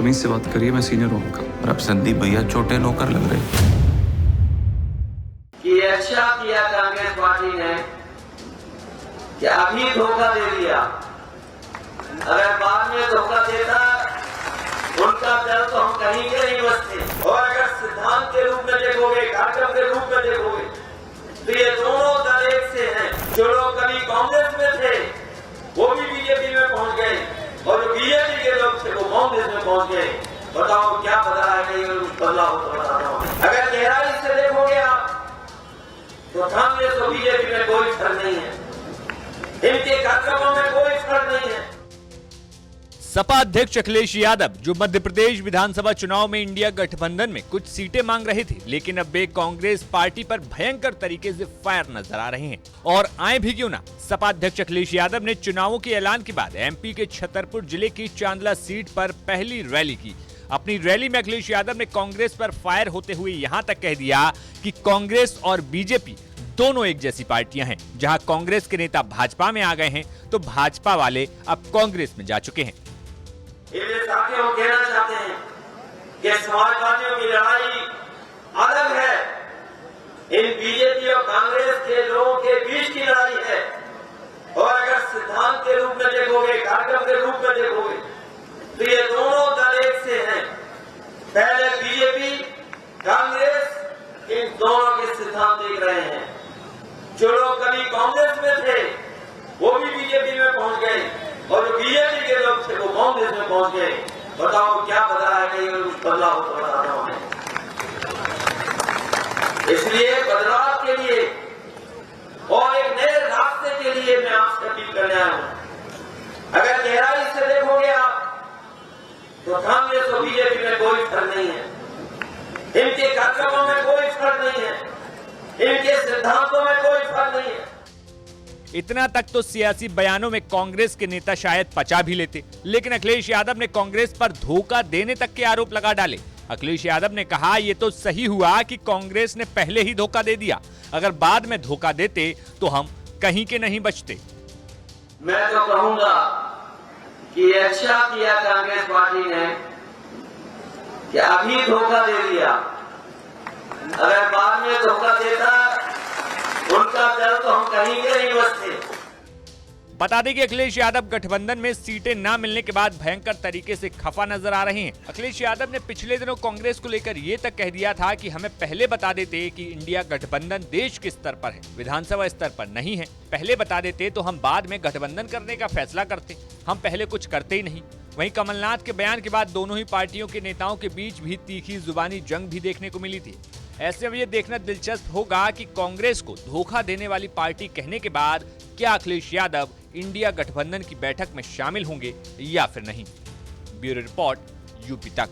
तमीज से बात करिए, मैं सीनियर हूँ आपका। और अब संदीप भैया छोटे नौकर लग रहे। कि अच्छा किया कांग्रेस पार्टी ने कि अभी धोखा दे दिया। अगर बाद में धोखा देता उनका दल तो हम कहीं के नहीं बचते। और अगर सिद्धांत के रूप में देखोगे, कार्यक्रम के रूप में देखोगे, तो ये दोनों दल एक से हैं। जो लोग कभी कांग्रेस में थे वो भी बीजेपी में पहुंच गए, और जो बीजेपी के लोग थे वो कांग्रेस में पहुंच गए। बताओ क्या बदला है? कहीं कुछ बदला हो तो बता रहा हूं। अगर गहराई से देखोगे आप तो कांग्रेस और बीजेपी में कोई फर्क नहीं है, इनके कार्यक्रमों में कोई फर्क नहीं है। सपा अध्यक्ष अखिलेश यादव जो मध्य प्रदेश विधानसभा चुनाव में इंडिया गठबंधन में कुछ सीटें मांग रहे थे, लेकिन अब वे कांग्रेस पार्टी पर भयंकर तरीके से फायर नजर आ रहे हैं। और आए भी क्यों ना, सपा अध्यक्ष अखिलेश यादव ने चुनावों के ऐलान के बाद एमपी के छतरपुर जिले की चांदला सीट पर पहली रैली की। अपनी रैली में अखिलेश यादव ने कांग्रेस पर फायर होते हुए यहां तक कह दिया कि कांग्रेस और बीजेपी दोनों एक जैसी पार्टियां हैं। जहां कांग्रेस के नेता भाजपा में आ गए हैं तो भाजपा वाले अब कांग्रेस में जा चुके हैं। ये साथियों कहना चाहते हैं कि समाजवादियों की लड़ाई अलग है, इन बीजेपी और कांग्रेस के लोगों के बीच की लड़ाई है। और अगर सिद्धांत के रूप में देखोगे, कार्यक्रम के रूप में देखोगे, तो ये दोनों दल एक से हैं। पहले बीजेपी, कांग्रेस, इन दोनों के सिद्धांत देख रहे हैं। जो लोग कभी कांग्रेस में थे वो भी बीजेपी में पहुंच गए, और जो बीजेपी के लोग थे वो कांग्रेस में पहुंच गए। बताओ क्या बदला है? कहीं कुछ बदला हो तो बता रहा हूं। इसलिए बदलाव के लिए और एक नए रास्ते के लिए मैं आपसे अपील करने आया हूं। अगर गहराई से देखोगे आप तो कांग्रेस और बीजेपी में कोई फर्क नहीं है, इनके कार्यक्रमों में कोई फर्क नहीं है, इनके सिद्धांतों में कोई फर्क नहीं है। इतना तक तो सियासी बयानों में कांग्रेस के नेता शायद पचा भी लेते, लेकिन अखिलेश यादव ने कांग्रेस पर धोखा देने तक के आरोप लगा डाले। अखिलेश यादव ने कहा ये तो सही हुआ कि कांग्रेस ने पहले ही धोखा दे दिया, अगर बाद में धोखा देते तो हम कहीं के नहीं बचते। मैं तो कहूंगा कि अच्छा किया कांग्रेस पार्टी ने कि अभी धोखा दे दिया। अगर बाद में धोखा देता उनका दल तो हम कहीं के नहीं बचते। बता दें कि अखिलेश यादव गठबंधन में सीटें न मिलने के बाद भयंकर तरीके से खफा नजर आ रहे हैं। अखिलेश यादव ने पिछले दिनों कांग्रेस को लेकर ये तक कह दिया था कि हमें पहले बता देते कि इंडिया गठबंधन देश के स्तर पर है, विधानसभा स्तर पर नहीं है। पहले बता देते तो हम बाद में गठबंधन करने का फैसला करते, हम पहले कुछ करते ही नहीं। वहीं कमलनाथ के बयान के बाद दोनों ही पार्टियों के नेताओं के बीच भी तीखी जुबानी जंग भी देखने को मिली थी। ऐसे में ये देखना दिलचस्प होगा कि कांग्रेस को धोखा देने वाली पार्टी कहने के बाद क्या अखिलेश यादव इंडिया गठबंधन की बैठक में शामिल होंगे या फिर नहीं। ब्यूरो रिपोर्ट, यूपी तक।